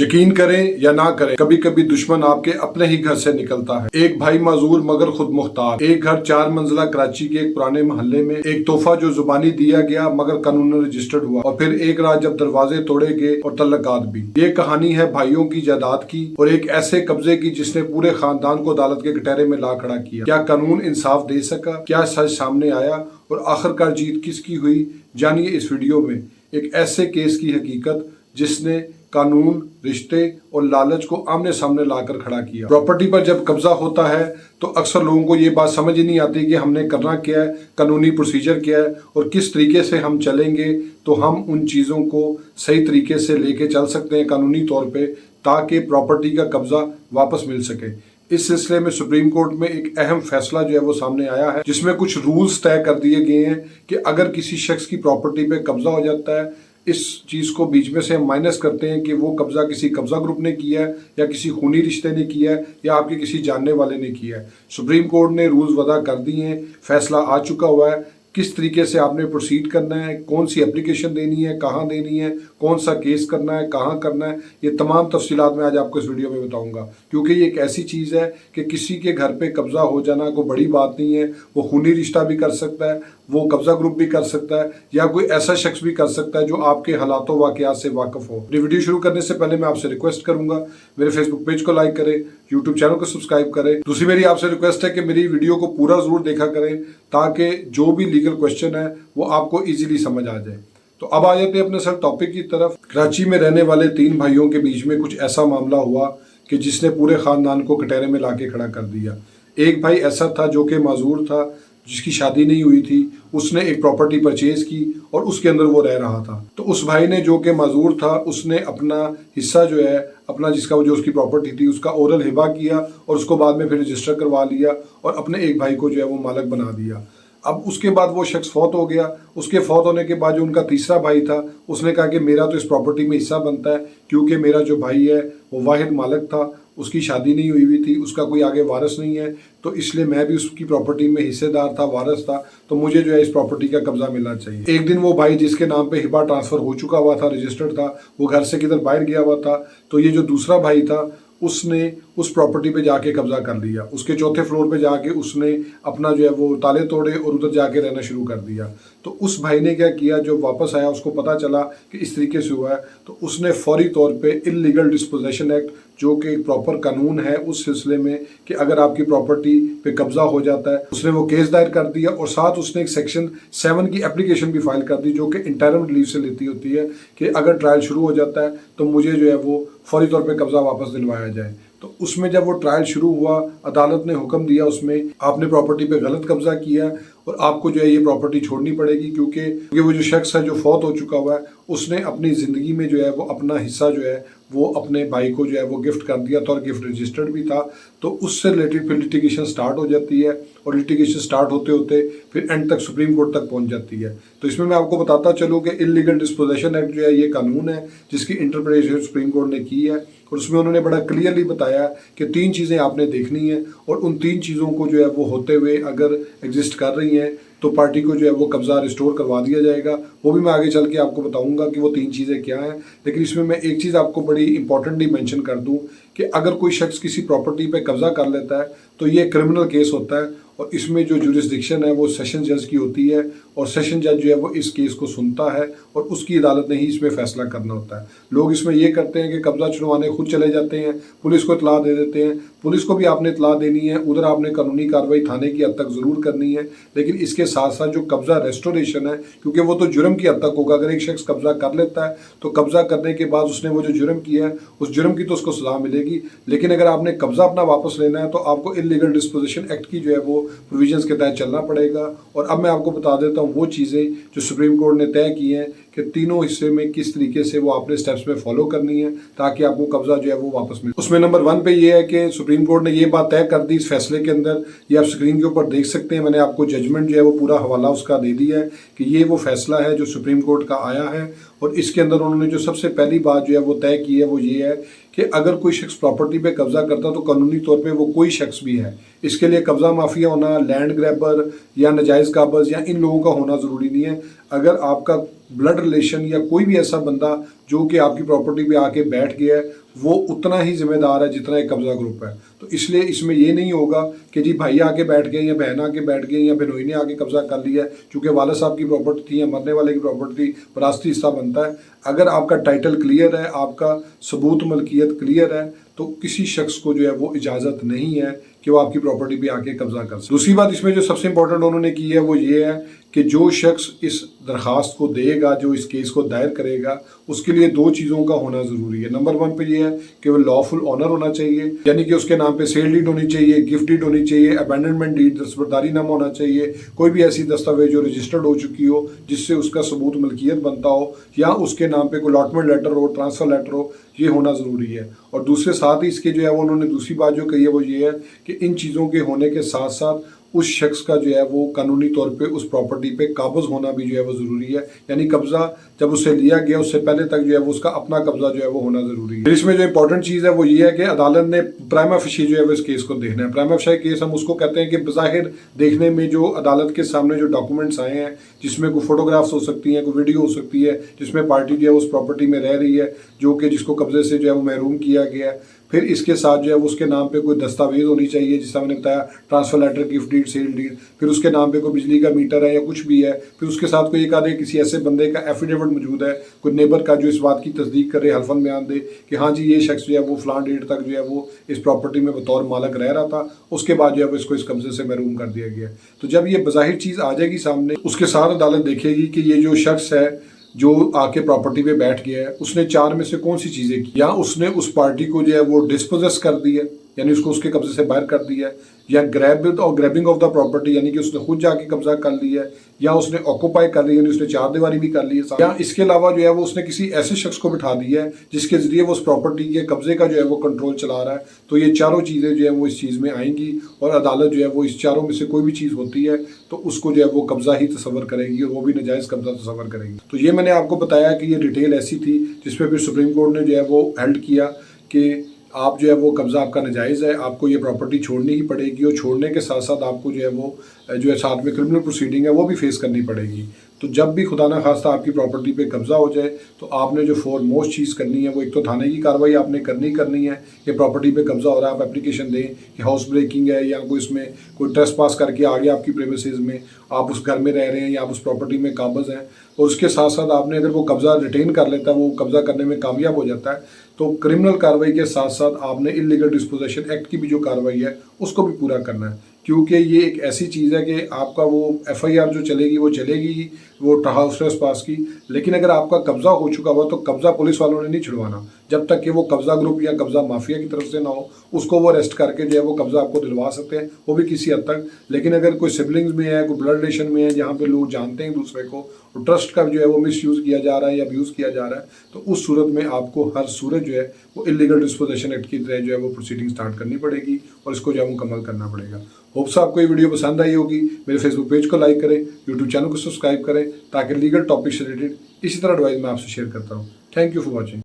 यकीन करें या ना करें, कभी कभी दुश्मन आपके अपने ही घर से निकलता है। एक भाई माजूर मगर खुद मुख्तार। एक घर 4 मंजिला कराची के एक पुराने मोहल्ले में। एक तोहफा जो जुबानी दिया गया मगर कानूनन रजिस्टर्ड हुआ। और फिर एक रात जब दरवाजे तोड़े गए और तल्लकात भी। ये कहानी है भाइयों की जायदाद की और एक ऐसे कब्जे की जिसने पूरे खानदान को अदालत के कटहरे में ला खड़ा किया। क्या कानून इंसाफ दे सका? क्या सच सामने आया और आखिरकार जीत किसकी हुई? जानिए इस वीडियो में एक ऐसे केस की हकीकत जिसने कानून, रिश्ते और लालच को आमने सामने लाकर खड़ा किया। प्रॉपर्टी पर जब कब्जा होता है तो अक्सर लोगों को ये बात समझ ही नहीं आती कि हमने करना क्या है, कानूनी प्रोसीजर क्या है और किस तरीके से हम चलेंगे तो हम उन चीज़ों को सही तरीके से लेके चल सकते हैं कानूनी तौर पे, ताकि प्रॉपर्टी का कब्जा वापस मिल सके। इस सिलसिले में सुप्रीम कोर्ट में एक अहम फैसला जो है वो सामने आया है, जिसमें कुछ रूल्स तय कर दिए गए हैं कि अगर किसी शख्स की प्रॉपर्टी पे कब्जा हो जाता है, इस चीज़ को बीच में से हम माइनस करते हैं कि वो कब्जा किसी कब्जा ग्रुप ने किया है या किसी खूनी रिश्ते ने किया है या आपके किसी जानने वाले ने किया है। सुप्रीम कोर्ट ने रूल्स वदा कर दिए हैं, फैसला आ चुका हुआ है किस तरीके से आपने प्रोसीड करना है, कौन सी एप्लीकेशन देनी है, कहाँ देनी है, कौन सा केस करना है, कहाँ करना है, ये तमाम तफसीलात मैं आज आपको इस वीडियो में बताऊंगा। क्योंकि ये एक ऐसी चीज़ है कि किसी के घर पे कब्जा हो जाना कोई बड़ी बात नहीं है। वो खूनी रिश्ता भी कर सकता है, वो कब्जा ग्रुप भी कर सकता है या कोई ऐसा शख्स भी कर सकता है जो आपके हालातों वाक़यात से वाकिफ हो। वीडियो शुरू करने से पहले मैं आपसे रिक्वेस्ट करूंगा, मेरे फेसबुक पेज को लाइक करें, यूट्यूब चैनल को सब्सक्राइब करें। दूसरी मेरी आपसे रिक्वेस्ट है कि मेरी वीडियो को पूरा ज़रूर देखा करें ताकि जो भी लीगल क्वेश्चन है वो आपको ईजिली समझ आ जाए। तो अब आ जाते हैं अपने सर टॉपिक की तरफ। कराची में रहने वाले 3 भाइयों के बीच में कुछ ऐसा मामला हुआ कि जिसने पूरे ख़ानदान को कटहरे में ला के खड़ा कर दिया। एक भाई ऐसा था जो कि माजूर था, जिसकी शादी नहीं हुई थी, उसने एक प्रॉपर्टी परचेज की और उसके अंदर वो रह रहा था। तो उस भाई ने जो कि माजूर था, उसने अपना हिस्सा जो है अपना जो उसकी प्रॉपर्टी थी उसका ओरल हिबा किया और उसको बाद में फिर रजिस्टर करवा लिया और अपने एक भाई को जो है वो मालक बना दिया। अब उसके बाद वो शख्स फौत हो गया। उसके फौत होने के बाद जो उनका तीसरा भाई था उसने कहा कि मेरा तो इस प्रॉपर्टी में हिस्सा बनता है, क्योंकि मेरा जो भाई है वो वाहिद मालक था, उसकी शादी नहीं हुई थी, उसका कोई आगे वारिस नहीं है, तो इसलिए मैं भी उसकी प्रॉपर्टी में हिस्सेदार था, वारिस था, तो मुझे जो है इस प्रॉपर्टी का कब्जा मिलना चाहिए। एक दिन वो भाई जिसके नाम पे हिबा ट्रांसफ़र हो चुका हुआ था, रजिस्टर्ड था, वो घर से किधर बाहर गया हुआ था, तो ये जो दूसरा भाई था उसने उस प्रॉपर्टी पे जाके कब्जा कर लिया। उसके चौथे फ्लोर पे जाके उसने अपना जो है वो ताले तोड़े और उधर जाके रहना शुरू कर दिया। तो उस भाई ने क्या किया, जो वापस आया उसको पता चला कि इस तरीके से हुआ है, तो उसने फौरी तौर पे इल्लीगल डिस्पोजेशन एक्ट, जो कि एक प्रॉपर कानून है उस सिलसिले में कि अगर आपकी प्रॉपर्टी पे कब्जा हो जाता है, उसने वो केस दायर कर दिया और साथ उसने एक सेक्शन 7 की एप्लीकेशन भी फाइल कर दी, जो कि इंटरिम रिलीफ से लेती होती है कि अगर ट्रायल शुरू हो जाता है तो मुझे जो है वो फौरी तौर पे कब्जा वापस दिलवाया जाए। तो उसमें जब वो ट्रायल शुरू हुआ, अदालत ने हुक्म दिया उसमें आपने प्रॉपर्टी पे गलत कब्जा किया और आपको जो है ये प्रॉपर्टी छोड़नी पड़ेगी, क्योंकि वो जो शख्स है जो फौत हो चुका हुआ है उसने अपनी ज़िंदगी में जो है वो अपना हिस्सा जो है वो अपने भाई को जो है वो गिफ्ट कर दिया था और गिफ्ट रजिस्टर्ड भी था। तो उससे रिलेटेड फिर लिटिगेशन स्टार्ट हो जाती है और लिटिगेशन स्टार्ट होते होते फिर एंड तक सुप्रीम कोर्ट तक पहुंच जाती है। तो इसमें मैं आपको बताता चलूँ कि इल्लीगल डिस्पोजेशन एक्ट जो है ये कानून है जिसकी इंटरप्रिटेशन सुप्रीम कोर्ट ने की है और उसमें उन्होंने बड़ा क्लियरली बताया कि 3 चीज़ें आपने देखनी है और उन 3 चीज़ों को जो है वो होते हुए अगर एग्जिस्ट कर रही हैं तो पार्टी को जो है वो कब्जा रिस्टोर करवा दिया जाएगा। वो भी मैं आगे चल के आपको बताऊंगा कि वो 3 चीज़ें क्या हैं। लेकिन इसमें मैं एक चीज़ आपको बड़ी इंपॉर्टेंटली मेंशन कर दूं कि अगर कोई शख्स किसी प्रॉपर्टी पे कब्जा कर लेता है तो ये क्रिमिनल केस होता है और इसमें जो जुरिस्डिक्शन है वो सेशन जज की होती है और सेशन जज जो है वो इस केस को सुनता है और उसकी अदालत ने ही इसमें फैसला करना होता है। लोग इसमें ये करते हैं कि कब्जा छुड़वाने खुद चले जाते हैं, पुलिस को इतला दे देते हैं। पुलिस को भी आपने इतला देनी है, उधर आपने कानूनी कार्रवाई थाने की हद तक ज़रूर करनी है, लेकिन इसके साथ साथ जो कब्जा रेस्टोरेशन है, क्योंकि वो तो जुर्म की हद तक होगा। अगर एक शख्स कब्जा कर लेता है तो कब्जा करने के बाद उसने वो जो जुर्म किया है उस जुर्म की तो उसको सजा मिलेगी, लेकिन अगर आपने कब्जा अपना वापस लेना है तो आपको इल्लीगल डिस्पोजेशन एक्ट की जो है वो प्रोविजंस के तहत चलना पड़ेगा। और अब मैं आपको बता देता हूँ वो चीज़ें जो सुप्रीम कोर्ट ने तय की हैं कि तीनों हिस्से में किस तरीके से वो आपने स्टेप्स में फॉलो करनी है ताकि आपको कब्जा जो है वो वापस मिले। उसमें नंबर 1 पे ये है कि सुप्रीम कोर्ट ने ये बात तय कर दी इस फैसले के अंदर, ये आप स्क्रीन के ऊपर देख सकते हैं। मैंने आपको जजमेंट जो है वो पूरा हवाला उसका दे दिया है कि ये वो फैसला है जो सुप्रीम कोर्ट का आया है और इसके अंदर उन्होंने जो सबसे पहली बात जो है वो तय की है वो ये है कि अगर कोई शख्स प्रॉपर्टी पे कब्जा करता तो कानूनी तौर पे वो कोई शख्स भी है, इसके लिए कब्जा माफिया होना, लैंड ग्रैबर या नाजायज़ काबज़ या इन लोगों का होना ज़रूरी नहीं है। अगर आपका ब्लड रिलेशन या कोई भी ऐसा बंदा जो कि आपकी प्रॉपर्टी पे आके बैठ गया है वो उतना ही जिम्मेदार है जितना एक कब्जा ग्रुप है। तो इसलिए इसमें ये नहीं होगा कि जी भाई आके बैठ गए या बहन आके बैठ गई या बहनोई ने आके कब्जा कर लिया है, चूँकि वाला साहब की प्रॉपर्टी थी या मरने वाले की प्रॉपर्टी थी, विरासती हिस्सा बनता है। अगर आपका टाइटल क्लियर है, आपका सबूत मलकियत क्लियर है, तो किसी शख्स को जो है वो इजाज़त नहीं है कि वो आपकी प्रॉपर्टी पे आके कब्जा कर सके। दूसरी बात इसमें जो सबसे इंपॉर्टेंट उन्होंने की है वो ये है कि जो शख्स इस दरख्वास्त को देगा, जो इस केस को दायर करेगा, उसके लिए दो चीज़ों का होना ज़रूरी है। नंबर 1 पे ये है कि वो लॉफुल ऑनर होना चाहिए, यानी कि उसके नाम पे सेल डीड होनी चाहिए, गिफ्ट डीड होनी चाहिए, अबैंडनमेंट डीड दस्तबरदारी नामा होना चाहिए, कोई भी ऐसी दस्तावेज जो रजिस्टर्ड हो चुकी हो जिससे उसका सबूत मलकियत बनता हो, या उसके नाम पे कोई अलॉटमेंट लेटर हो, ट्रांसफ़र लेटर हो, ये होना ज़रूरी है। और दूसरे साथ ही इसके जो है वो उन्होंने दूसरी बात जो कही है वो ये है कि इन चीज़ों के होने के साथ साथ उस शख्स का जो है वो कानूनी तौर पे उस प्रॉपर्टी पे काबज़ होना भी जो है वो ज़रूरी है, यानी कब्ज़ा जब उससे लिया गया उससे पहले तक जो है वो उसका अपना कब्ज़ा जो है वो होना ज़रूरी है। फिर इसमें जो इंपॉर्टेंट चीज़ है वो ये है कि अदालत ने प्राइमा फेशी जो है वो इस केस को देखना है। प्राइमा फेशी केस हम उसको कहते हैं कि बज़ाहिर देखने में जो अदालत के सामने जो डॉक्यूमेंट्स आए हैं, जिसमें कोई फोटोग्राफ्स हो सकती हैं, कोई वीडियो हो सकती है, जिसमें पार्टी जो है उस प्रॉपर्टी में रह रही है, जो कि जिसको कब्ज़े से जो है वो महरूम किया गया है। फिर इसके साथ जो है वो उसके नाम पे कोई दस्तावेज होनी चाहिए, जिसका मैंने बताया transfer letter, gift deed, sale deed. फिर उसके नाम पे कोई बिजली का मीटर है या कुछ भी है। फिर उसके साथ कोई एक आधे किसी ऐसे बंदे का एफिडेविट मौजूद है, कोई नेबर का, जो इस बात की तस्दीक करे, हल्फन बयान दे कि हाँ जी ये शख्स जो है वो फ़लाँ डेट तक जो है वो इस प्रॉपर्टी में बतौर मालक रह रहा था, उसके बाद जो है वो इसको इस कब्ज़े से महरूम कर दिया गया। तो जब ये बज़ाहिर चीज़ आ जाएगी सामने, उसके साथ अदालत देखेगी कि ये जो शख्स है जो आके प्रॉपर्टी पे बैठ गया है, उसने 4 में से कौन सी चीज़ें की, या उसने उस पार्टी को जो है वो डिस्पोजेस कर दिया, यानी उसको उसके कब्जे से बाहर कर दिया, या ग्रैबिंग ऑफ द प्रॉपर्टी, यानी कि उसने खुद जाके कब्जा कर लिया, या उसने ऑक्यूपाई कर ली, यानी उसने चार दीवारी भी कर ली है, या इसके अलावा जो है वो उसने किसी ऐसे शख्स को बिठा दिया है जिसके ज़रिए वो उस प्रॉपर्टी के कब्जे का जो है वो कंट्रोल चला रहा है। तो ये चारों चीज़ें जो है वो इस चीज़ में आएंगी, और अदालत जो है वो इस चारों में से कोई भी चीज़ होती है तो उसको जो है वो कब्जा ही तस्वर करेगी, और वो भी नाजायज़ कब्जा तस्वर करेगी। तो ये मैंने आपको बताया कि ये डिटेल ऐसी थी जिसमें फिर सुप्रीम कोर्ट ने जो है वो हेल्ड किया कि आप जो है वो कब्ज़ा आपका नाजायज़ है, आपको ये प्रॉपर्टी छोड़नी ही पड़ेगी, और छोड़ने के साथ साथ आपको जो है वो जो है साथ में क्रिमिनल प्रोसीडिंग है वो भी फेस करनी पड़ेगी। तो जब भी खुदा ना खास्ता आपकी प्रॉपर्टी पे कब्ज़ा हो जाए तो आपने जो फॉरमोस्ट चीज़ करनी है वो एक तो थाने की कार्रवाई आपने करनी है कि प्रॉपर्टी पे कब्ज़ा हो रहा है, आप एप्लीकेशन दें कि हाउस ब्रेकिंग है या कोई इसमें कोई ट्रेस पास करके आ गया आपकी प्रेमिसेस में, आप उस घर में रह रहे हैं या आप उस प्रॉपर्टी में काबिज़ हैं। और उसके साथ साथ आपने अगर वो कब्ज़ा रिटेन कर लेता है, वो कब्ज़ा करने में कामयाब हो जाता है, तो क्रिमिनल कार्रवाई के साथ साथ आपने इलीगल डिस्पोजेशन एक्ट की भी जो कार्रवाई है उसको भी पूरा करना है, क्योंकि ये एक ऐसी चीज़ है कि आपका वो FIR जो चलेगी वो चलेगी ही, वो हाउस ट्रेस पास की, लेकिन अगर आपका कब्ज़ा हो चुका हुआ तो कब्ज़ा पुलिस वालों ने नहीं छुड़वाना जब तक कि वो कब्ज़ा ग्रुप या कब्ज़ा माफिया की तरफ से ना हो। उसको वो अरेस्ट करके जो है वो कब्ज़ा आपको दिलवा सकते हैं, वो भी किसी हद तक। लेकिन अगर कोई सिबलिंग्स में है, कोई ब्लड रिलेशन में है जहाँ पे लोग जानते हैं दूसरे को, और ट्रस्ट का जो है वो मिसयूज़ किया जा रहा है या अब्यूज़ किया जा रहा है, तो उस सूरत में आपको हर सूरत जो है वो इलीगल डिस्पोजेशन एक्ट की तरह जो है वो प्रोसीडिंग स्टार्ट करनी पड़ेगी और इसको जो है मुकम्मल करना पड़ेगा। होप्स आपको ये वीडियो पसंद आई होगी। मेरे फेसबुक पेज को लाइक करें, यूट्यूब चैनल को सब्सक्राइब करें, ताकि लीगल टॉपिक से रिलेटेड इसी तरह एडवाइस मैं आपसे शेयर करता हूँ। Thank you for watching.